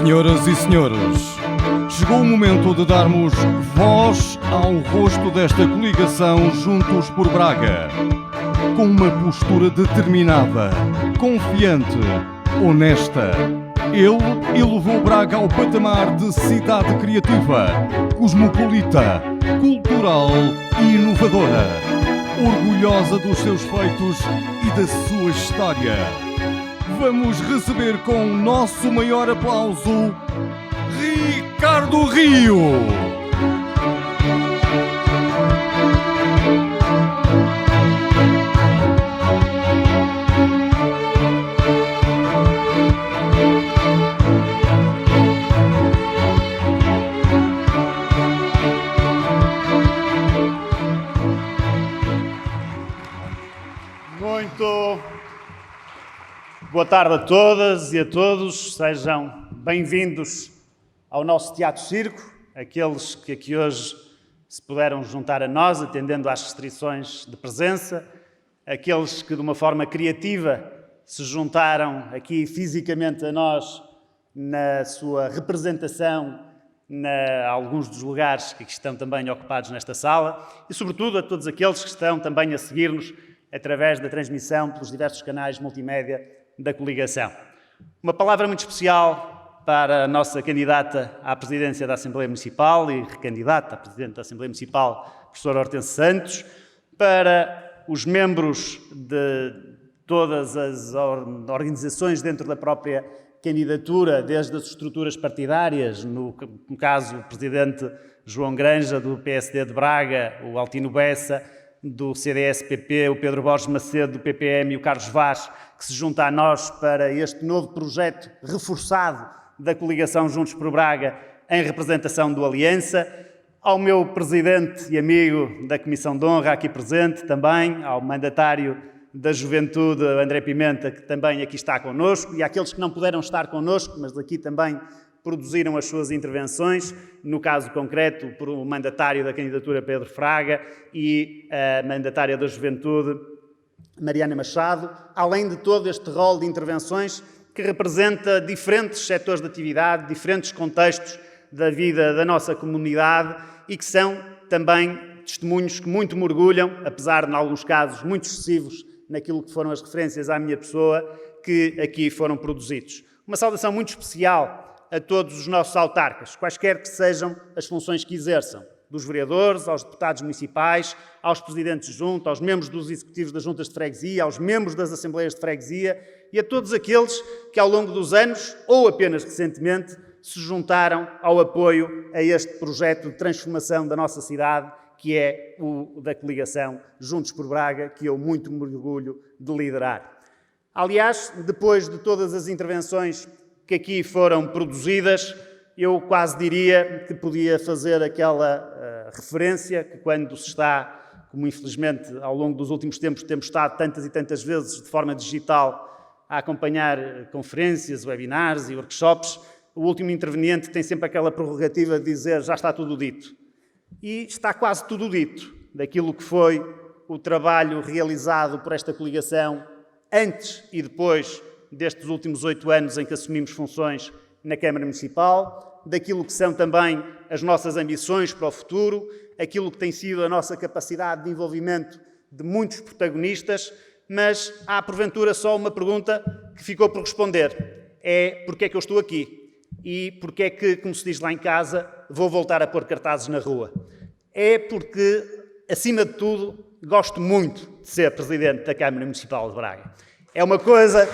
Senhoras e senhores, chegou o momento de darmos voz ao rosto desta coligação Juntos por Braga. Com uma postura determinada, confiante, honesta, ele elevou Braga ao patamar de cidade criativa, cosmopolita, cultural e inovadora, orgulhosa dos seus feitos e da sua história. Vamos receber com o nosso maior aplauso, Ricardo Rio. Muito boa tarde a todas e a todos, sejam bem-vindos ao nosso Teatro Circo, aqueles que aqui hoje se puderam juntar a nós, atendendo às restrições de presença, aqueles que de uma forma criativa se juntaram aqui fisicamente a nós na sua representação a alguns dos lugares que estão também ocupados nesta sala e, sobretudo, a todos aqueles que estão também a seguir-nos através da transmissão pelos diversos canais multimédia da coligação. Uma palavra muito especial para a nossa candidata à presidência da Assembleia Municipal e recandidata à presidente da Assembleia Municipal, professora Hortense Santos, para os membros de todas as organizações dentro da própria candidatura, desde as estruturas partidárias, no caso o presidente João Granja, do PSD de Braga, o Altino Bessa, do CDS-PP, o Pedro Borges Macedo, do PPM, e o Carlos Vaz, que se junta a nós para este novo projeto reforçado da coligação Juntos por Braga em representação do Aliança, ao meu presidente e amigo da Comissão de Honra aqui presente também, ao mandatário da Juventude, André Pimenta, que também aqui está connosco, e àqueles que não puderam estar connosco, mas aqui também produziram as suas intervenções, no caso concreto, por o mandatário da candidatura Pedro Fraga e a mandatária da Juventude, Mariana Machado, além de todo este rol de intervenções que representa diferentes setores de atividade, diferentes contextos da vida da nossa comunidade e que são também testemunhos que muito me orgulham, apesar de, em alguns casos, muito excessivos naquilo que foram as referências à minha pessoa, que aqui foram produzidos. Uma saudação muito especial a todos os nossos autarcas, quaisquer que sejam as funções que exerçam, dos vereadores, aos deputados municipais, aos presidentes de junta, aos membros dos executivos das juntas de freguesia, aos membros das assembleias de freguesia e a todos aqueles que ao longo dos anos, ou apenas recentemente, se juntaram ao apoio a este projeto de transformação da nossa cidade, que é o da coligação Juntos por Braga, que eu muito me orgulho de liderar. Aliás, depois de todas as intervenções que aqui foram produzidas, eu quase diria que podia fazer aquela referência que quando se está, como infelizmente ao longo dos últimos tempos temos estado tantas e tantas vezes de forma digital a acompanhar conferências, webinars e workshops, o último interveniente tem sempre aquela prerrogativa de dizer já está tudo dito. E está quase tudo dito daquilo que foi o trabalho realizado por esta coligação antes e depois destes últimos 8 anos em que assumimos funções na Câmara Municipal, daquilo que são também as nossas ambições para o futuro, aquilo que tem sido a nossa capacidade de envolvimento de muitos protagonistas, mas há porventura só uma pergunta que ficou por responder. É porque é que eu estou aqui? E porque é que, como se diz lá em casa, vou voltar a pôr cartazes na rua? É porque, acima de tudo, gosto muito de ser Presidente da Câmara Municipal de Braga. É uma coisa...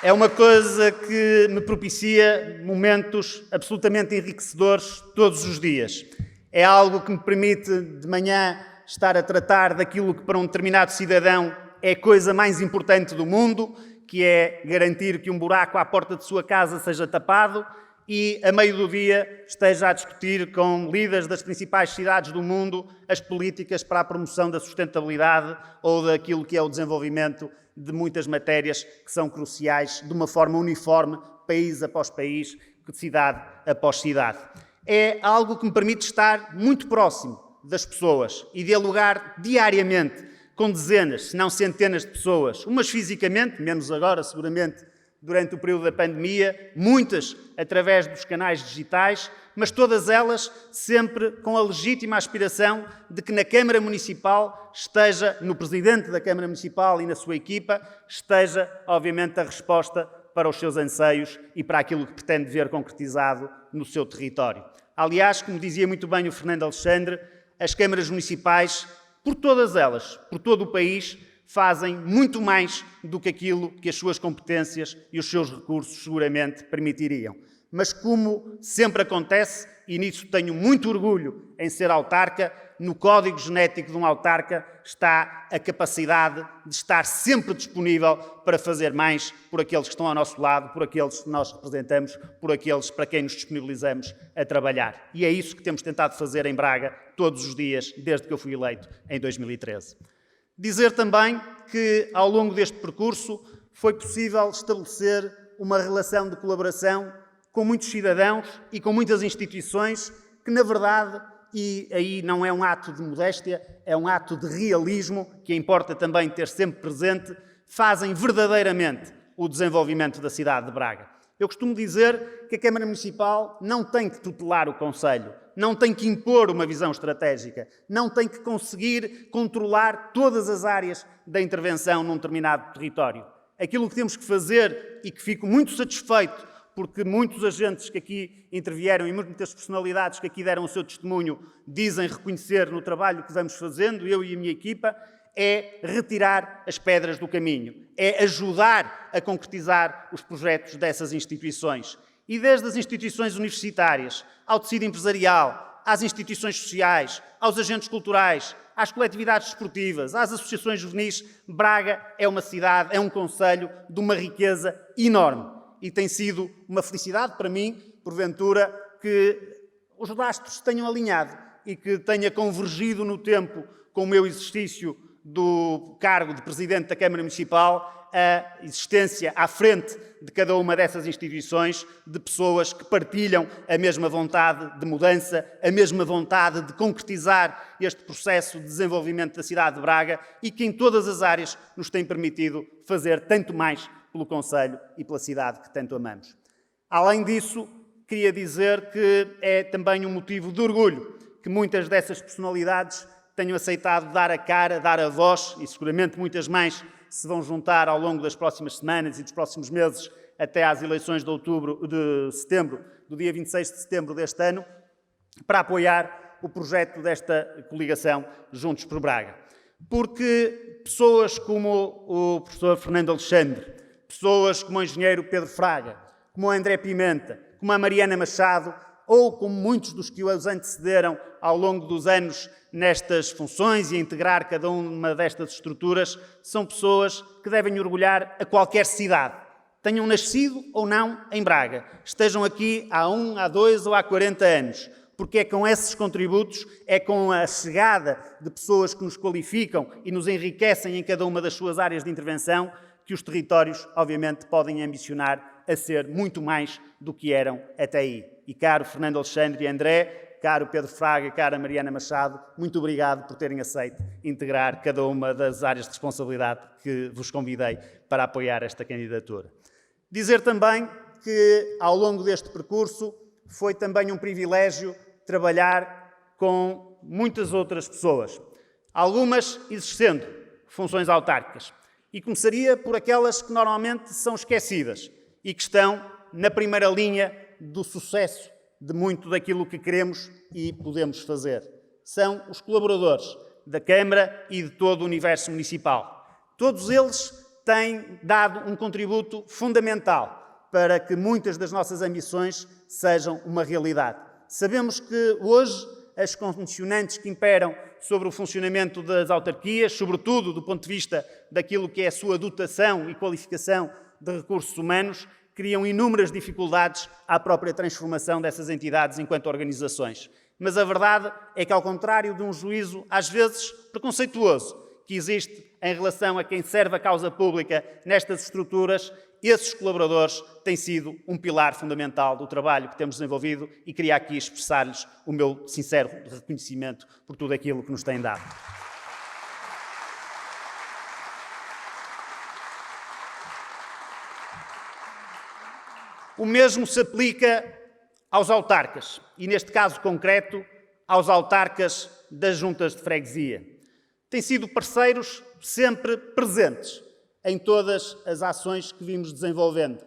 É uma coisa que me propicia momentos absolutamente enriquecedores todos os dias. É algo que me permite, de manhã, estar a tratar daquilo que para um determinado cidadão é a coisa mais importante do mundo, que é garantir que um buraco à porta de sua casa seja tapado, e, a meio do dia, esteja a discutir com líderes das principais cidades do mundo as políticas para a promoção da sustentabilidade ou daquilo que é o desenvolvimento de muitas matérias que são cruciais de uma forma uniforme, país após país, cidade após cidade. É algo que me permite estar muito próximo das pessoas e dialogar diariamente com dezenas, se não centenas de pessoas, umas fisicamente, menos agora, seguramente, durante o período da pandemia, muitas através dos canais digitais, mas todas elas sempre com a legítima aspiração de que na Câmara Municipal esteja, no Presidente da Câmara Municipal e na sua equipa, esteja, obviamente, a resposta para os seus anseios e para aquilo que pretende ver concretizado no seu território. Aliás, como dizia muito bem o Fernando Alexandre, as câmaras municipais, por todas elas, por todo o país, fazem muito mais do que aquilo que as suas competências e os seus recursos seguramente permitiriam. Mas como sempre acontece, e nisso tenho muito orgulho em ser autarca, no código genético de um autarca está a capacidade de estar sempre disponível para fazer mais por aqueles que estão ao nosso lado, por aqueles que nós representamos, por aqueles para quem nos disponibilizamos a trabalhar. E é isso que temos tentado fazer em Braga todos os dias, desde que eu fui eleito em 2013. Dizer também que, ao longo deste percurso, foi possível estabelecer uma relação de colaboração com muitos cidadãos e com muitas instituições que, na verdade, e aí não é um ato de modéstia, é um ato de realismo, que importa também ter sempre presente, fazem verdadeiramente o desenvolvimento da cidade de Braga. Eu costumo dizer que a Câmara Municipal não tem que tutelar o Conselho, não tem que impor uma visão estratégica, não tem que conseguir controlar todas as áreas da intervenção num determinado território. Aquilo que temos que fazer, e que fico muito satisfeito, porque muitos agentes que aqui intervieram e muitas personalidades que aqui deram o seu testemunho dizem reconhecer no trabalho que vamos fazendo, eu e a minha equipa, é retirar as pedras do caminho, é ajudar a concretizar os projetos dessas instituições. E desde as instituições universitárias, ao tecido empresarial, às instituições sociais, aos agentes culturais, às coletividades desportivas, às associações juvenis, Braga é uma cidade, é um concelho de uma riqueza enorme. E tem sido uma felicidade para mim, porventura, que os astros tenham alinhado e que tenha convergido no tempo com o meu exercício do cargo de Presidente da Câmara Municipal a existência à frente de cada uma dessas instituições de pessoas que partilham a mesma vontade de mudança, a mesma vontade de concretizar este processo de desenvolvimento da cidade de Braga e que em todas as áreas nos têm permitido fazer tanto mais pelo concelho e pela cidade que tanto amamos. Além disso, queria dizer que é também um motivo de orgulho que muitas dessas personalidades tenham aceitado dar a cara, dar a voz, e seguramente muitas mais se vão juntar ao longo das próximas semanas e dos próximos meses até às eleições de setembro, do dia 26 de setembro deste ano, para apoiar o projeto desta coligação Juntos por Braga. Porque pessoas como o professor Fernando Alexandre, pessoas como o engenheiro Pedro Fraga, como o André Pimenta, como a Mariana Machado, ou como muitos dos que os antecederam ao longo dos anos nestas funções e a integrar cada uma destas estruturas, são pessoas que devem orgulhar a qualquer cidade, tenham nascido ou não em Braga, estejam aqui há 1, há 2 ou há 40 anos, porque é com esses contributos, é com a chegada de pessoas que nos qualificam e nos enriquecem em cada uma das suas áreas de intervenção, que os territórios, obviamente, podem ambicionar a ser muito mais do que eram até aí. E caro Fernando Alexandre e André, caro Pedro Fraga, cara Mariana Machado, muito obrigado por terem aceito integrar cada uma das áreas de responsabilidade que vos convidei para apoiar esta candidatura. Dizer também que, ao longo deste percurso, foi também um privilégio trabalhar com muitas outras pessoas, algumas exercendo funções autárquicas. E começaria por aquelas que normalmente são esquecidas e que estão na primeira linha do sucesso de muito daquilo que queremos e podemos fazer. São os colaboradores da Câmara e de todo o universo municipal. Todos eles têm dado um contributo fundamental para que muitas das nossas ambições sejam uma realidade. Sabemos que hoje as condicionantes que imperam sobre o funcionamento das autarquias, sobretudo do ponto de vista daquilo que é a sua dotação e qualificação de recursos humanos, criam inúmeras dificuldades à própria transformação dessas entidades enquanto organizações. Mas a verdade é que, ao contrário de um juízo, às vezes, preconceituoso, que existe em relação a quem serve a causa pública nestas estruturas, esses colaboradores têm sido um pilar fundamental do trabalho que temos desenvolvido e queria aqui expressar-lhes o meu sincero reconhecimento por tudo aquilo que nos têm dado. O mesmo se aplica aos autarcas e, neste caso concreto, aos autarcas das juntas de freguesia. Têm sido parceiros sempre presentes em todas as ações que vimos desenvolvendo.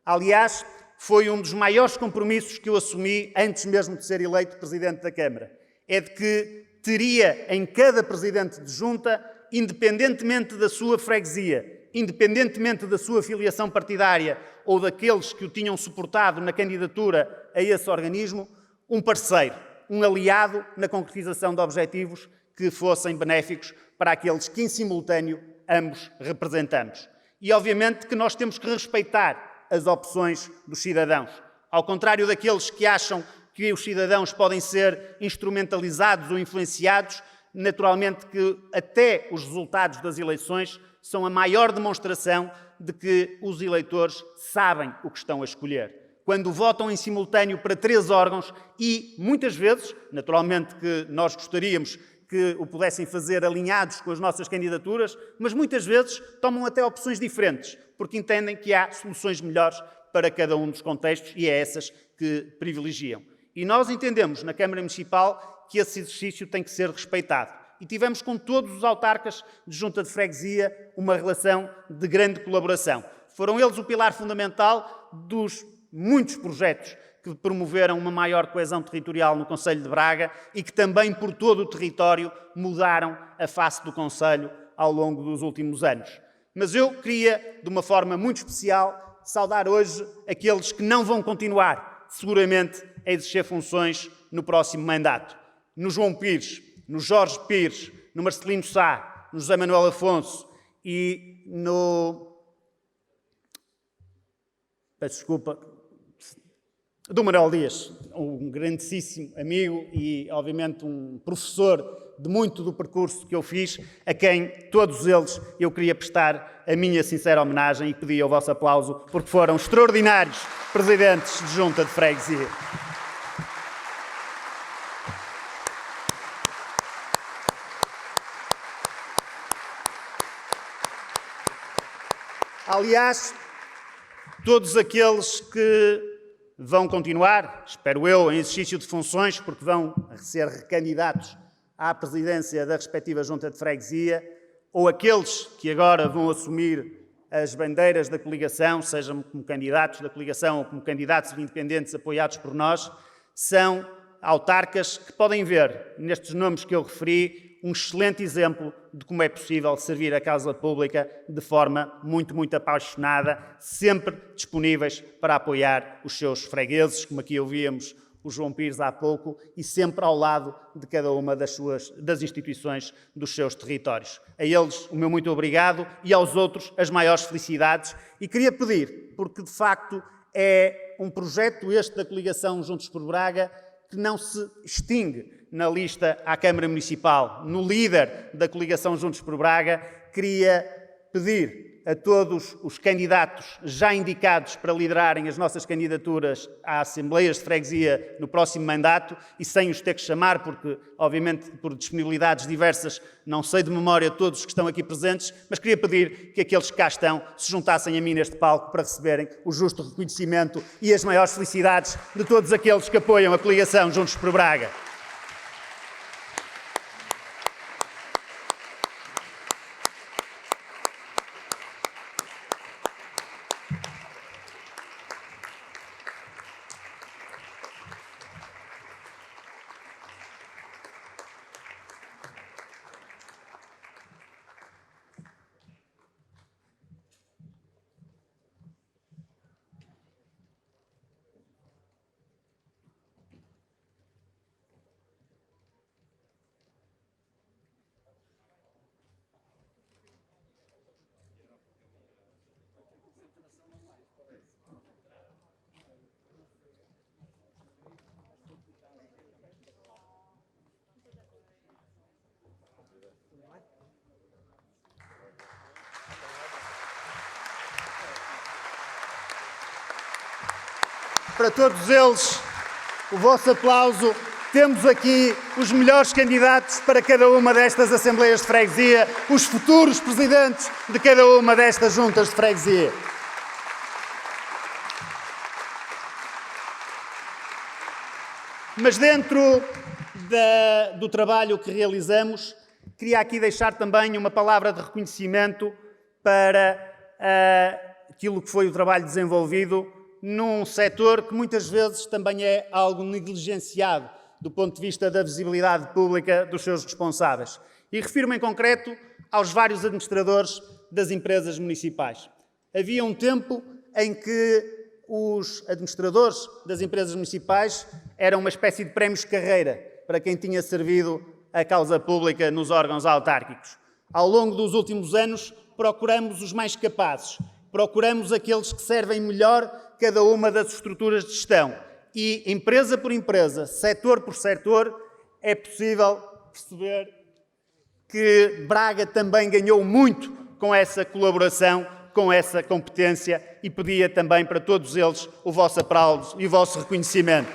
Aliás, foi um dos maiores compromissos que eu assumi antes mesmo de ser eleito Presidente da Câmara. É de que teria em cada Presidente de Junta, independentemente da sua freguesia, independentemente da sua filiação partidária ou daqueles que o tinham suportado na candidatura a esse organismo, um parceiro, um aliado na concretização de objetivos que fossem benéficos para aqueles que, em simultâneo, ambos representamos. E, obviamente, que nós temos que respeitar as opções dos cidadãos. Ao contrário daqueles que acham que os cidadãos podem ser instrumentalizados ou influenciados, naturalmente que até os resultados das eleições são a maior demonstração de que os eleitores sabem o que estão a escolher. Quando votam em simultâneo para 3 órgãos e, muitas vezes, naturalmente que nós gostaríamos que o pudessem fazer alinhados com as nossas candidaturas, mas muitas vezes tomam até opções diferentes, porque entendem que há soluções melhores para cada um dos contextos e é essas que privilegiam. E nós entendemos na Câmara Municipal que esse exercício tem que ser respeitado. E tivemos com todos os autarcas de junta de freguesia uma relação de grande colaboração. Foram eles o pilar fundamental dos muitos projetos que promoveram uma maior coesão territorial no Concelho de Braga e que também por todo o território mudaram a face do Concelho ao longo dos últimos anos. Mas eu queria, de uma forma muito especial, saudar hoje aqueles que não vão continuar, seguramente, a exercer funções no próximo mandato. No João Pires, no Jorge Pires, no Marcelino Sá, no José Manuel Afonso e no... Peço desculpa... do Manuel Dias, um grandíssimo amigo e, obviamente, um professor de muito do percurso que eu fiz, a quem, todos eles, eu queria prestar a minha sincera homenagem e pedir o vosso aplauso, porque foram extraordinários presidentes de junta de freguesia. Aliás, todos aqueles que vão continuar, espero eu, em exercício de funções, porque vão ser recandidatos à presidência da respectiva junta de freguesia, ou aqueles que agora vão assumir as bandeiras da coligação, sejam como candidatos da coligação ou como candidatos independentes apoiados por nós, são autarcas que podem ver, nestes nomes que eu referi, um excelente exemplo de como é possível servir a causa pública de forma muito, muito apaixonada, sempre disponíveis para apoiar os seus fregueses, como aqui ouvíamos o João Pires há pouco, e sempre ao lado de cada uma das instituições dos seus territórios. A eles o meu muito obrigado e aos outros as maiores felicidades. E queria pedir, porque de facto é um projeto este da coligação Juntos por Braga que não se extingue na lista à Câmara Municipal, no líder da coligação Juntos por Braga. Queria pedir a todos os candidatos já indicados para liderarem as nossas candidaturas a assembleias de freguesia no próximo mandato, e sem os ter que chamar, porque, obviamente, por disponibilidades diversas, não sei de memória todos os que estão aqui presentes, mas queria pedir que aqueles que cá estão se juntassem a mim neste palco para receberem o justo reconhecimento e as maiores felicidades de todos aqueles que apoiam a coligação Juntos por Braga. Para todos eles, o vosso aplauso. Temos aqui os melhores candidatos para cada uma destas assembleias de freguesia, os futuros presidentes de cada uma destas juntas de freguesia. Mas dentro do trabalho que realizamos, queria aqui deixar também uma palavra de reconhecimento para aquilo que foi o trabalho desenvolvido num setor que muitas vezes também é algo negligenciado do ponto de vista da visibilidade pública dos seus responsáveis. E refiro-me em concreto aos vários administradores das empresas municipais. Havia um tempo em que os administradores das empresas municipais eram uma espécie de prémios de carreira para quem tinha servido a causa pública nos órgãos autárquicos. Ao longo dos últimos anos, procuramos os mais capazes, procuramos aqueles que servem melhor cada uma das estruturas de gestão. E, empresa por empresa, setor por setor, é possível perceber que Braga também ganhou muito com essa colaboração, com essa competência, e pedia também para todos eles o vosso aplauso e o vosso reconhecimento.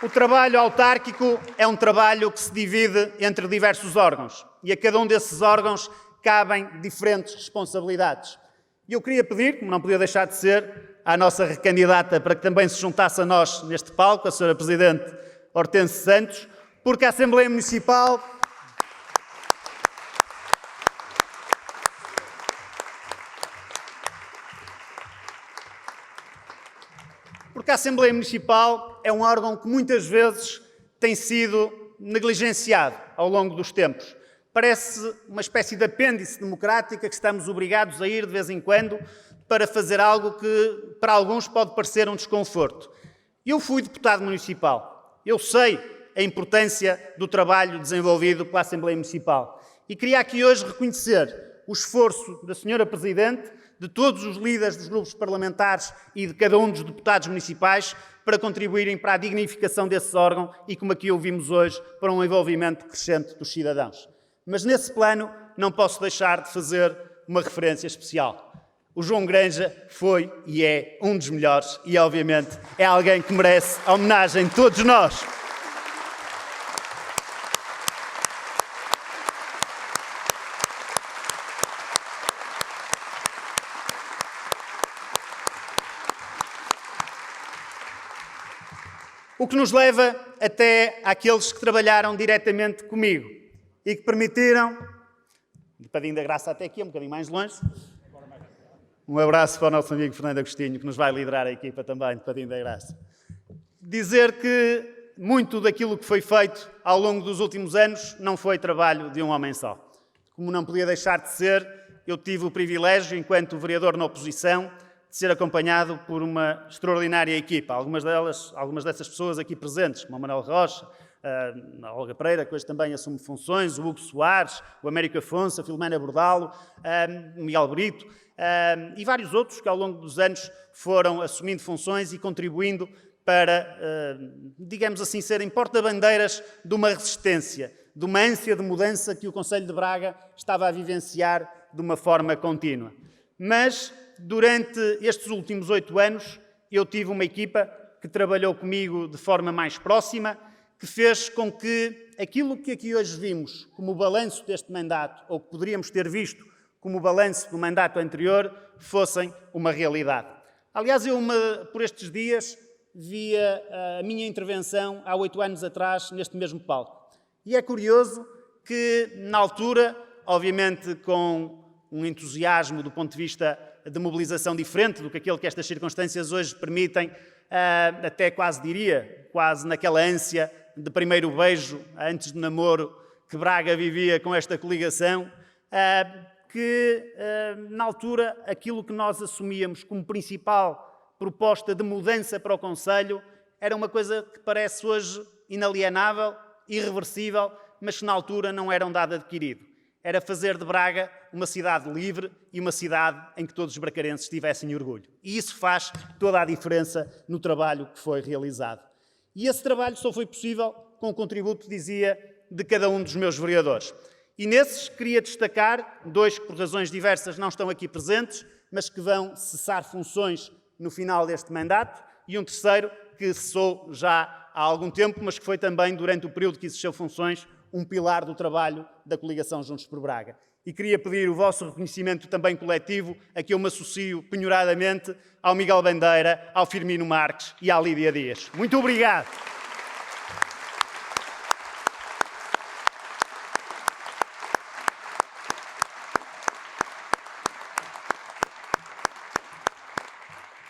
O trabalho autárquico é um trabalho que se divide entre diversos órgãos e a cada um desses órgãos cabem diferentes responsabilidades. E eu queria pedir, como não podia deixar de ser, à nossa recandidata para que também se juntasse a nós neste palco, a Sra. Presidente Hortênsia Santos, porque a Assembleia Municipal é um órgão que muitas vezes tem sido negligenciado ao longo dos tempos. Parece uma espécie de apêndice democrática que estamos obrigados a ir de vez em quando para fazer algo que para alguns pode parecer um desconforto. Eu fui deputado municipal. Eu sei a importância do trabalho desenvolvido pela Assembleia Municipal. E queria aqui hoje reconhecer o esforço da Sra. Presidente, de todos os líderes dos grupos parlamentares e de cada um dos deputados municipais para contribuírem para a dignificação desse órgão e, como aqui ouvimos hoje, para um envolvimento crescente dos cidadãos. Mas nesse plano não posso deixar de fazer uma referência especial. O João Granja foi e é um dos melhores e, obviamente, é alguém que merece a homenagem de todos nós. O que nos leva até àqueles que trabalharam diretamente comigo e que permitiram, de Padim da Graça até aqui, um bocadinho mais longe, um abraço para o nosso amigo Fernando Agostinho, que nos vai liderar a equipa também de Padim da Graça. Dizer que muito daquilo que foi feito ao longo dos últimos anos não foi trabalho de um homem só. Como não podia deixar de ser, eu tive o privilégio, enquanto vereador na oposição, de ser acompanhado por uma extraordinária equipa. Algumas dessas pessoas aqui presentes, como o Manuel Rocha, a Olga Pereira, que hoje também assume funções, o Hugo Soares, o Américo Afonso, a Filomena Bordalo, o Miguel Brito, e vários outros que ao longo dos anos foram assumindo funções e contribuindo para, digamos assim, serem porta-bandeiras de uma resistência, de uma ânsia de mudança que o Concelho de Braga estava a vivenciar de uma forma contínua. Mas, durante estes últimos 8 anos, eu tive uma equipa que trabalhou comigo de forma mais próxima, que fez com que aquilo que aqui hoje vimos como o balanço deste mandato, ou que poderíamos ter visto como o balanço do mandato anterior, fossem uma realidade. Aliás, eu, por estes dias, via a minha intervenção há 8 anos atrás neste mesmo palco. E é curioso que, na altura, obviamente com um entusiasmo do ponto de vista de mobilização diferente do que aquele que estas circunstâncias hoje permitem, até quase diria, quase naquela ânsia de primeiro beijo, antes do namoro que Braga vivia com esta coligação, que na altura aquilo que nós assumíamos como principal proposta de mudança para o Concelho era uma coisa que parece hoje inalienável, irreversível, mas que na altura não era um dado adquirido. Era fazer de Braga uma cidade livre e uma cidade em que todos os bracarenses tivessem orgulho. E isso faz toda a diferença no trabalho que foi realizado. E esse trabalho só foi possível com o contributo, dizia, de cada um dos meus vereadores. E nesses queria destacar 2 que por razões diversas não estão aqui presentes, mas que vão cessar funções no final deste mandato, e um terceiro que cessou já há algum tempo, mas que foi também, durante o período que exerceu funções, um pilar do trabalho da coligação Juntos por Braga. E queria pedir o vosso reconhecimento também coletivo, a que eu me associo penhoradamente ao Miguel Bandeira, ao Firmino Marques e à Lídia Dias. Muito obrigado.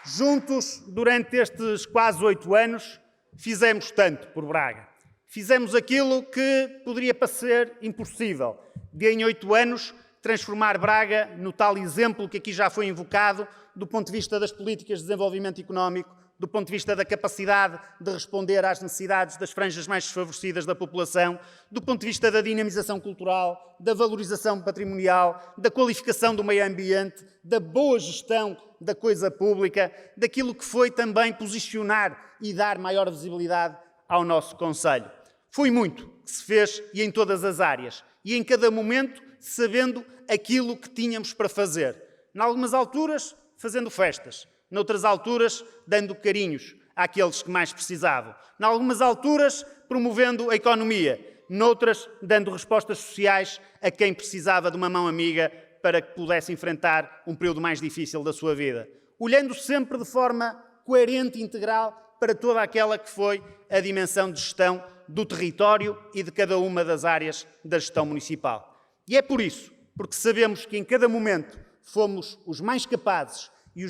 Juntos, durante estes quase 8 anos, fizemos tanto por Braga. Fizemos aquilo que poderia parecer impossível, de em 8 anos transformar Braga no tal exemplo que aqui já foi invocado, do ponto de vista das políticas de desenvolvimento económico, do ponto de vista da capacidade de responder às necessidades das franjas mais desfavorecidas da população, do ponto de vista da dinamização cultural, da valorização patrimonial, da qualificação do meio ambiente, da boa gestão da coisa pública, daquilo que foi também posicionar e dar maior visibilidade ao nosso concelho. Foi muito que se fez e em todas as áreas, e em cada momento sabendo aquilo que tínhamos para fazer. Em algumas alturas, fazendo festas. Noutras alturas, dando carinhos àqueles que mais precisavam. Em algumas alturas, promovendo a economia. Noutras, dando respostas sociais a quem precisava de uma mão amiga para que pudesse enfrentar um período mais difícil da sua vida. Olhando sempre de forma coerente e integral para toda aquela que foi a dimensão de gestão do território e de cada uma das áreas da gestão municipal. E é por isso, porque sabemos que em cada momento fomos os mais capazes e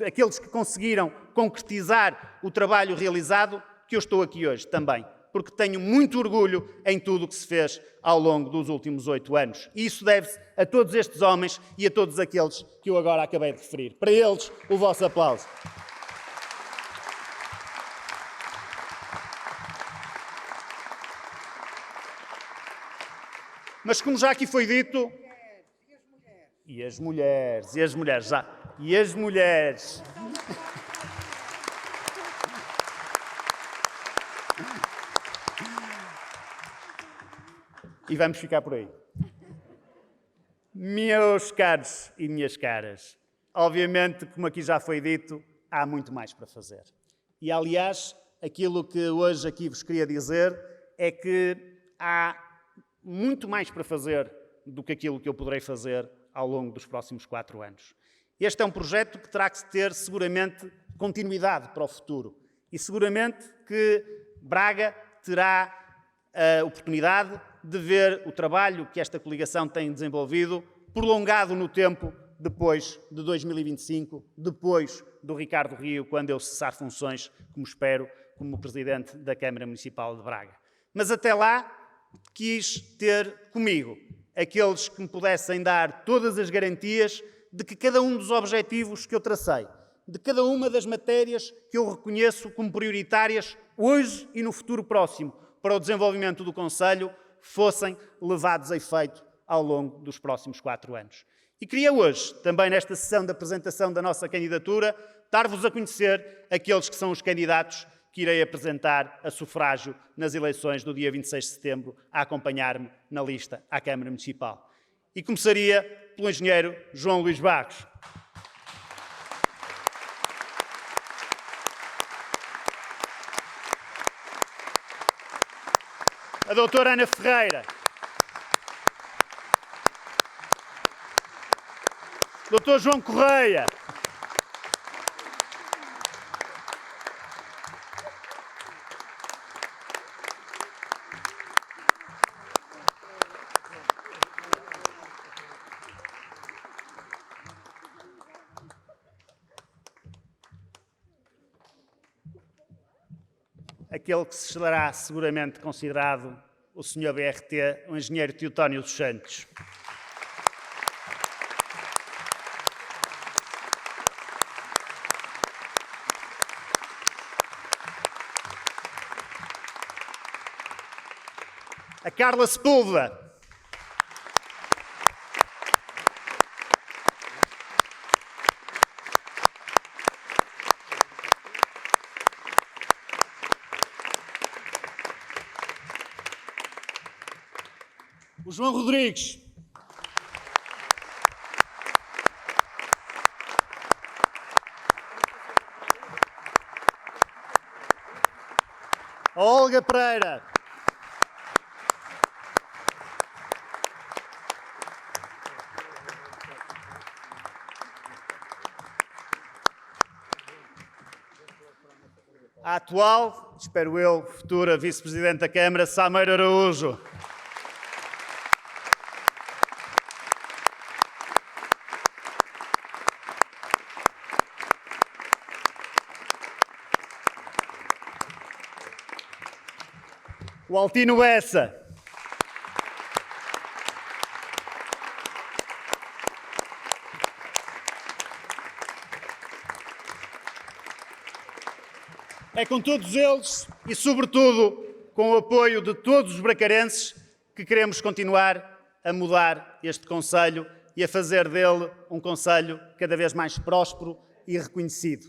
aqueles que conseguiram concretizar o trabalho realizado, que eu estou aqui hoje também. Porque tenho muito orgulho em tudo o que se fez ao longo dos últimos 8 anos. E isso deve-se a todos estes homens e a todos aqueles que eu agora acabei de referir. Para eles, o vosso aplauso. Mas como já aqui foi dito... E as mulheres, já. E as mulheres. E vamos ficar por aí. Meus caros e minhas caras, obviamente, como aqui já foi dito, há muito mais para fazer. E, aliás, aquilo que hoje aqui vos queria dizer é que há muito mais para fazer do que aquilo que eu poderei fazer ao longo dos próximos 4 anos. Este é um projeto que terá que ter, seguramente, continuidade para o futuro. E seguramente que Braga terá a oportunidade de ver o trabalho que esta coligação tem desenvolvido prolongado no tempo depois de 2025, depois do Ricardo Rio, quando eu cessar funções, como espero, como Presidente da Câmara Municipal de Braga. Mas até lá quis ter comigo aqueles que me pudessem dar todas as garantias de que cada um dos objetivos que eu tracei, de cada uma das matérias que eu reconheço como prioritárias hoje e no futuro próximo para o desenvolvimento do concelho, fossem levados a efeito ao longo dos próximos 4 anos. E queria hoje, também nesta sessão de apresentação da nossa candidatura, dar-vos a conhecer aqueles que são os candidatos que irei apresentar a sufrágio nas eleições do dia 26 de setembro, a acompanhar-me na lista à Câmara Municipal. E começaria pelo engenheiro João Luís Barros. A doutora Ana Ferreira. Doutor João Correia. Aquele que será seguramente considerado o Sr. BRT, o engenheiro Teotónio dos Santos. A Carla Sepúlveda. O João Rodrigues. A Olga Pereira. a atual, espero eu, futura Vice-Presidente da Câmara, Sameiro Araújo. O Altino Bessa. É com todos eles e, sobretudo, com o apoio de todos os bracarenses que queremos continuar a mudar este concelho e a fazer dele um concelho cada vez mais próspero e reconhecido.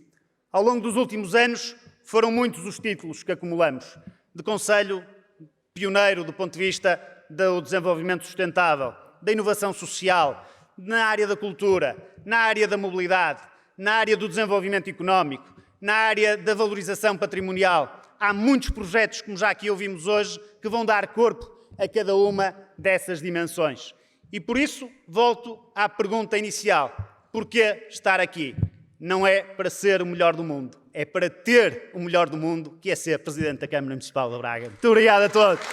Ao longo dos últimos anos, foram muitos os títulos que acumulamos, de concelho pioneiro do ponto de vista do desenvolvimento sustentável, da inovação social, na área da cultura, na área da mobilidade, na área do desenvolvimento económico, na área da valorização patrimonial. Há muitos projetos, como já aqui ouvimos hoje, que vão dar corpo a cada uma dessas dimensões. E por isso, volto à pergunta inicial. Porquê estar aqui? Não é para ser o melhor do mundo, é para ter o melhor do mundo, que é ser Presidente da Câmara Municipal de Braga. Muito obrigado a todos.